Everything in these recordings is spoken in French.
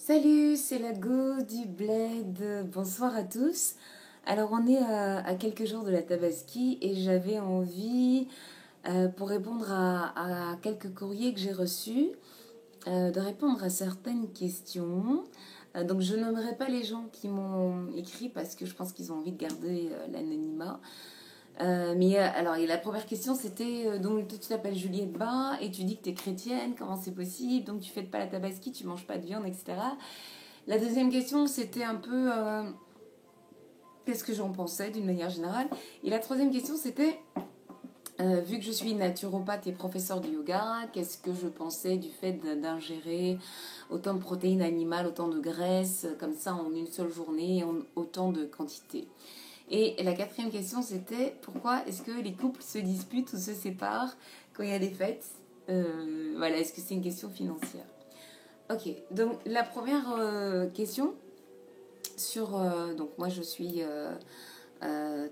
Salut, c'est la Go du Bled. Bonsoir à tous. Alors, on est à quelques jours de la Tabaski et j'avais envie, pour répondre à quelques courriers que j'ai reçus, de répondre à certaines questions. Donc, je nommerai pas les gens qui m'ont écrit parce que je pense qu'ils ont envie de garder l'anonymat. Alors, et la première question c'était donc toi, tu t'appelles Juliette Bain et tu dis que tu es chrétienne, comment c'est possible? Donc, tu fêtes pas la Tabaski, tu manges pas de viande, etc. La deuxième question, c'était un peu qu'est-ce que j'en pensais d'une manière générale. Et la troisième question, c'était vu que je suis naturopathe et professeur de yoga, qu'est-ce que je pensais du fait d'ingérer autant de protéines animales, autant de graisses, comme ça en une seule journée, en autant de quantité. Et la quatrième question, c'était pourquoi est-ce que les couples se disputent ou se séparent quand il y a des fêtes. Voilà, est-ce que c'est une question financière? Ok, donc la première question, donc moi je suis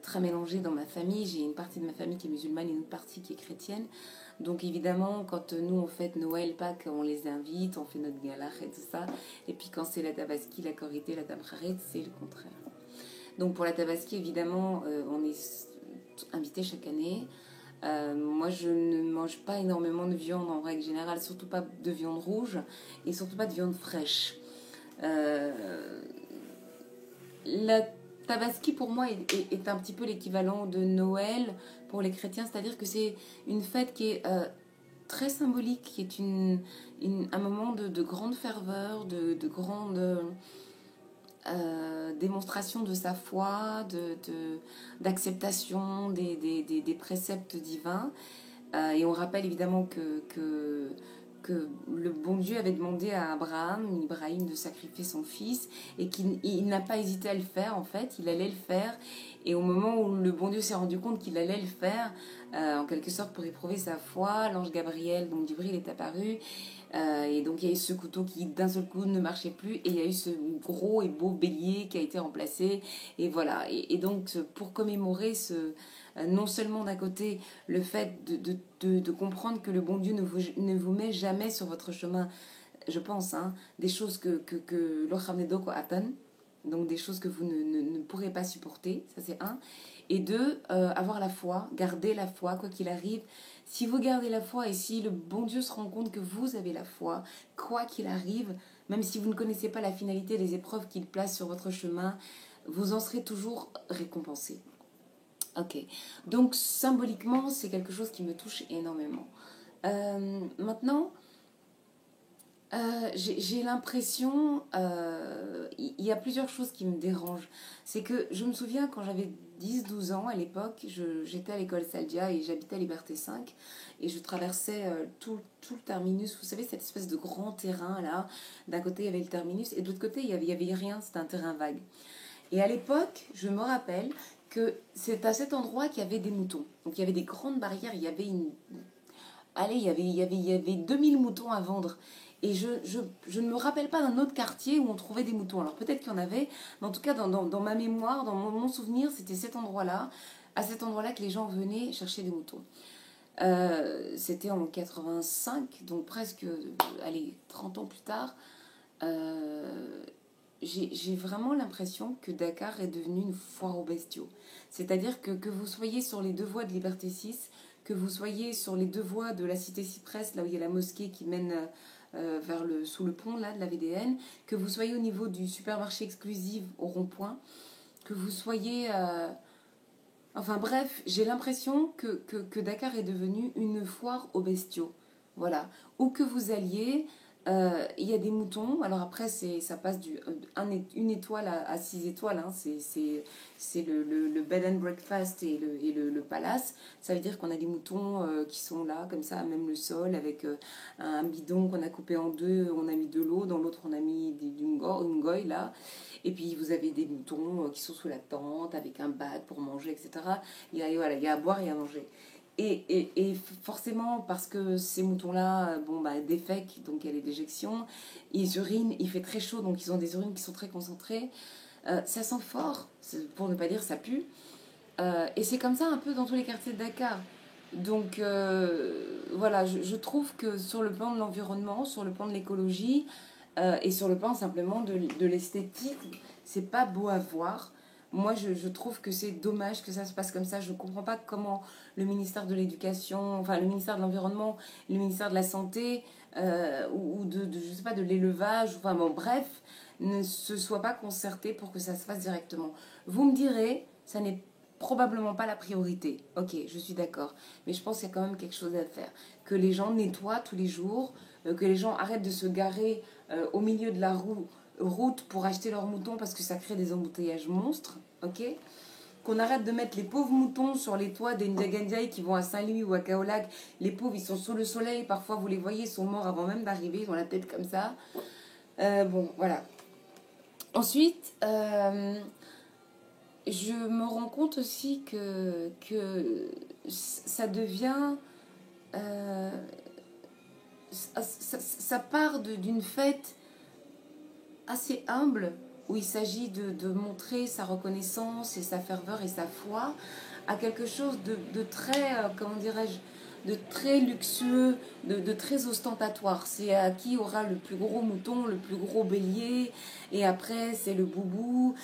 très mélangée dans ma famille. J'ai une partie de ma famille qui est musulmane et une autre partie qui est chrétienne. Donc évidemment, quand nous on fête Noël, Pâques, on les invite, on fait notre galach et tout ça. Et puis quand c'est la Tabaski, la Korité, la Tamkharet, c'est le contraire. Donc pour la Tabaski, évidemment, on est invité chaque année. Moi, je ne mange pas énormément de viande en règle générale, surtout pas de viande rouge et surtout pas de viande fraîche. Euh, la Tabaski, pour moi, est un petit peu l'équivalent de Noël pour les chrétiens, c'est-à-dire que c'est une fête qui est très symbolique, qui est un moment de grande ferveur, de grande démonstration de sa foi, d'acceptation des préceptes divins. Et on rappelle évidemment que le bon Dieu avait demandé à Ibrahim de sacrifier son fils et qu'il n'a pas hésité à le faire en fait, il allait le faire. Et au moment où le bon Dieu s'est rendu compte qu'il allait le faire, en quelque sorte pour éprouver sa foi, l'ange Gabriel, donc Djibril, est apparu. Et donc il y a eu ce couteau qui d'un seul coup ne marchait plus et il y a eu ce gros et beau bélier qui a été remplacé. Et voilà, et donc pour commémorer non seulement d'un côté le fait de comprendre que le bon Dieu ne vous met jamais sur votre chemin, je pense, hein, des choses que l'Ochamnedo Atan, donc des choses que vous ne pourrez pas supporter, ça c'est un. Et deux, avoir la foi, garder la foi, quoi qu'il arrive. Si vous gardez la foi et si le bon Dieu se rend compte que vous avez la foi, quoi qu'il arrive, même si vous ne connaissez pas la finalité des épreuves qu'il place sur votre chemin, vous en serez toujours récompensé. Ok, donc symboliquement, c'est quelque chose qui me touche énormément. Maintenant, j'ai l'impression, il y a plusieurs choses qui me dérangent. C'est que je me souviens quand j'avais 10 12 ans à l'époque, j'étais à l'école Saldia et j'habitais à Liberté 5 et je traversais tout le terminus. Vous savez, cette espèce de grand terrain là. D'un côté, il y avait le terminus et de l'autre côté, il y avait rien, c'était un terrain vague. Et à l'époque, je me rappelle que c'est à cet endroit qu'il y avait des moutons. Donc il y avait des grandes barrières, il y avait Allez, il y avait 2000 moutons à vendre. Et je ne me rappelle pas d'un autre quartier où on trouvait des moutons. Alors peut-être qu'il y en avait, mais en tout cas dans ma mémoire, dans mon souvenir, c'était cet endroit-là, à cet endroit-là que les gens venaient chercher des moutons. C'était en 85, donc presque, allez, 30 ans plus tard. Euh, j'ai vraiment l'impression que Dakar est devenu une foire aux bestiaux. C'est-à-dire que vous soyez sur les deux voies de Liberté 6, que vous soyez sur les deux voies de la cité Cypress, là où il y a la mosquée qui mène sous le pont là, de la VDN, que vous soyez au niveau du supermarché exclusif au rond-point, que vous soyez... enfin bref, j'ai l'impression que Dakar est devenu une foire aux bestiaux. Voilà. Où que vous alliez, il y a des moutons. Alors après, ça passe une étoile à 6 étoiles. Hein. C'est le bed and breakfast et le palace. Ça veut dire qu'on a des moutons qui sont là, comme ça, même le sol, avec un bidon qu'on a coupé en deux. On a mis de l'eau, dans l'autre on a mis une goy là. Et puis vous avez des moutons qui sont sous la tente, avec un bac pour manger, etc. Voilà, il y a à boire et à manger. Et forcément, parce que ces moutons-là, bon, bah, défèquent, donc il y a les déjections, ils urinent, il fait très chaud, donc ils ont des urines qui sont très concentrées. Ça sent fort, pour ne pas dire ça pue. Et c'est comme ça un peu dans tous les quartiers de Dakar. Donc voilà, je trouve que sur le plan de l'environnement, sur le plan de l'écologie, Et sur le plan simplement de l'esthétique, c'est pas beau à voir. Moi, je trouve que c'est dommage que ça se passe comme ça. Je ne comprends pas comment le ministère de l'Éducation, enfin le ministère de l'Environnement, le ministère de la Santé, ou je sais pas, de l'élevage, enfin bon, bref, ne se soient pas concertés pour que ça se fasse directement. Vous me direz, ça n'est probablement pas la priorité. Ok, je suis d'accord. Mais je pense qu'il y a quand même quelque chose à faire. Que les gens nettoient tous les jours, que les gens arrêtent de se garer au milieu de la route pour acheter leurs moutons parce que ça crée des embouteillages monstres. Ok, qu'on arrête de mettre les pauvres moutons sur les toits des Ndiagandiaï qui vont à Saint-Louis ou à Kaolack. Les pauvres, ils sont sous le soleil. Parfois, vous les voyez, ils sont morts avant même d'arriver. Ils ont la tête comme ça. Bon, voilà. Ensuite, je me rends compte aussi que ça devient... euh, ça part d'une fête assez humble où il s'agit de montrer sa reconnaissance et sa ferveur et sa foi à quelque chose de très, comment dirais-je, de très luxueux, de très ostentatoire. C'est à qui aura le plus gros mouton, le plus gros bélier, et après c'est le boubou.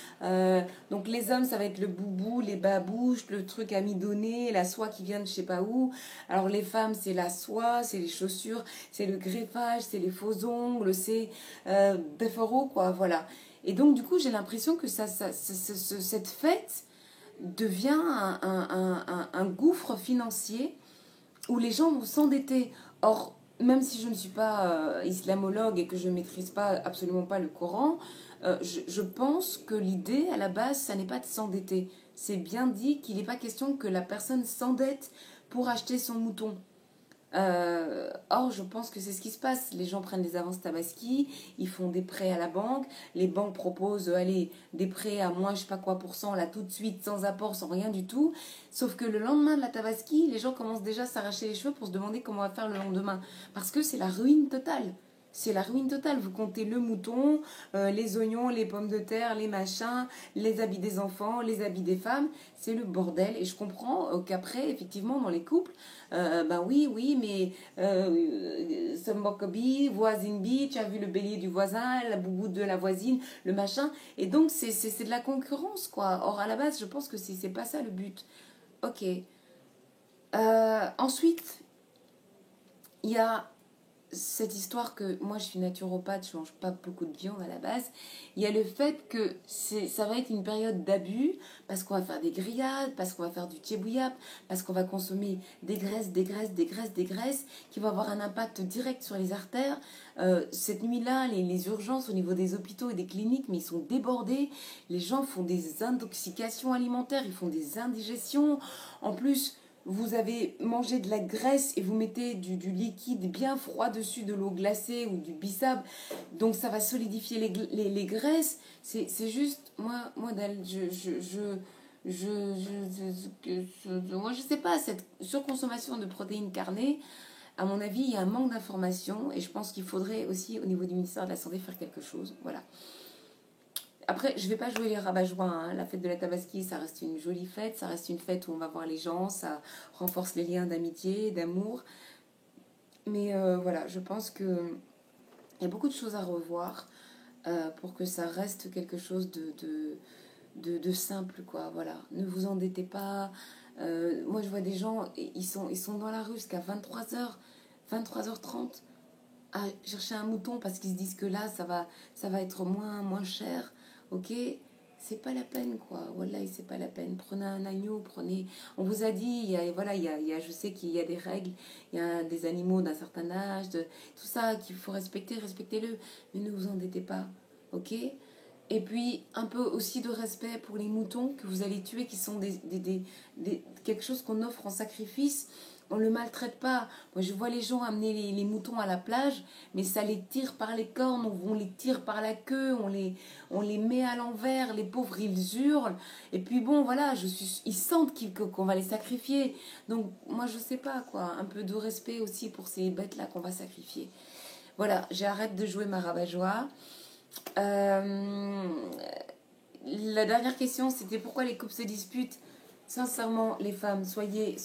Donc les hommes, ça va être le boubou, les babouches, le truc amidonné, la soie qui vient de je sais pas où. Alors les femmes, c'est la soie, c'est les chaussures, c'est le greffage, c'est les faux ongles, c'est Beffaro, quoi, voilà. Et donc du coup, j'ai l'impression que cette fête devient un gouffre financier où les gens vont s'endetter. Or, même si je ne suis pas islamologue et que je ne maîtrise pas absolument pas le Coran, je pense que l'idée à la base, ça n'est pas de s'endetter. C'est bien dit qu'il n'est pas question que la personne s'endette pour acheter son mouton. Or, je pense que c'est ce qui se passe. Les gens prennent des avances Tabaski, ils font des prêts à la banque, les banques proposent allez, des prêts à moins je sais pas quoi % là tout de suite, sans apport, sans rien du tout. Sauf que le lendemain de la Tabaski, les gens commencent déjà à s'arracher les cheveux pour se demander comment on va faire le lendemain. Parce que c'est la ruine totale. C'est la ruine totale. Vous comptez le mouton, les oignons, les pommes de terre, les machins, les habits des enfants, les habits des femmes. C'est le bordel. Et je comprends qu'après, effectivement, dans les couples, ben oui, mais Sombokobi, voisine bi, tu as vu le bélier du voisin, la boubou de la voisine, le machin. Et donc, c'est de la concurrence, quoi. Or, à la base, je pense que c'est pas ça le but. Ok. Ensuite, il y a cette histoire que moi je suis naturopathe, je mange pas beaucoup de viande à la base. Il y a le fait que ça va être une période d'abus parce qu'on va faire des grillades, parce qu'on va faire du tchébouillap, parce qu'on va consommer des graisses qui vont avoir un impact direct sur les artères. Cette nuit-là, les urgences au niveau des hôpitaux et des cliniques, mais ils sont débordés. Les gens font des intoxications alimentaires, ils font des indigestions. En plus, vous avez mangé de la graisse et vous mettez du liquide bien froid dessus, de l'eau glacée ou du bissap, donc ça va solidifier les graisses. C'est juste, moi moi, je sais pas, cette surconsommation de protéines carnées, à mon avis, il y a un manque d'information et je pense qu'il faudrait aussi, au niveau du ministère de la Santé, faire quelque chose. Voilà. Après, je vais pas jouer les rabat-joie, hein. La fête de la Tabaski, ça reste une jolie fête. Ça reste une fête où on va voir les gens. Ça renforce les liens d'amitié, d'amour. Mais voilà, je pense qu'il y a beaucoup de choses à revoir pour que ça reste quelque chose de simple, quoi. Voilà. Ne vous endettez pas. Moi, je vois des gens, ils sont dans la rue jusqu'à 23h30 à chercher un mouton parce qu'ils se disent que là, ça va être moins cher. Ok, c'est pas la peine, quoi. Voilà, c'est pas la peine. Prenez un agneau, prenez. On vous a dit, voilà, je sais qu'il y a des règles, il y a des animaux d'un certain âge, tout ça qu'il faut respecter, respectez-le. Mais ne vous endettez pas, ok. Et puis, un peu aussi de respect pour les moutons que vous allez tuer, qui sont quelque chose qu'on offre en sacrifice. On ne le maltraite pas. Moi, je vois les gens amener les moutons à la plage, mais ça les tire par les cornes, on les tire par la queue, on les met à l'envers, les pauvres, ils hurlent. Et puis bon, voilà, ils sentent qu'on va les sacrifier. Donc, moi, je sais pas, quoi. Un peu de respect aussi pour ces bêtes-là qu'on va sacrifier. Voilà, j'arrête de jouer ma rabat-joie. La dernière question, c'était pourquoi les couples se disputent. Sincèrement, les femmes, soyez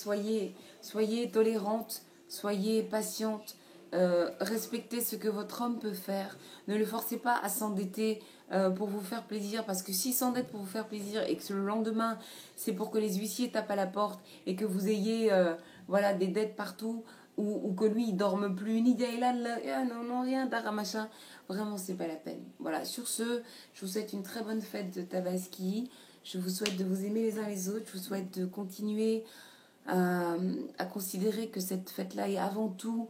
tolérantes, soyez patientes. respectez ce que votre homme peut faire. Ne le forcez pas à s'endetter pour vous faire plaisir, parce que s'il s'endette pour vous faire plaisir et que le lendemain c'est pour que les huissiers tapent à la porte et que vous ayez voilà, des dettes partout, ou que lui il dorme plus, ni non, non, rien, dara machin, vraiment c'est pas la peine. Voilà, sur ce, je vous souhaite une très bonne fête de Tabaski. Je vous souhaite de vous aimer les uns les autres. Je vous souhaite de continuer à considérer que cette fête-là est avant tout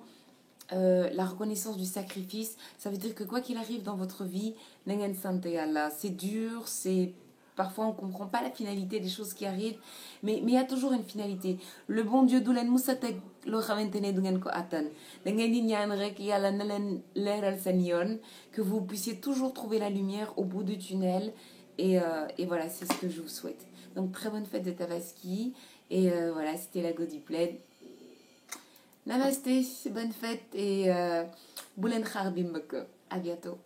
la reconnaissance du sacrifice. Ça veut dire que quoi qu'il arrive dans votre vie, c'est dur, c'est parfois on ne comprend pas la finalité des choses qui arrivent, mais il y a toujours une finalité. Le bon Dieu doulen musatek lo xamantene du ngeen ko attan. Da ngeen di ñaan rek yàlla na leen leeral seen yoon, que vous puissiez toujours trouver la lumière au bout du tunnel. Et voilà, c'est ce que je vous souhaite. Donc très bonne fête de Tabaski. Et voilà, c'était la Go du Plaid. Namasté, bonne fête et Boulen Kharbim. À bientôt.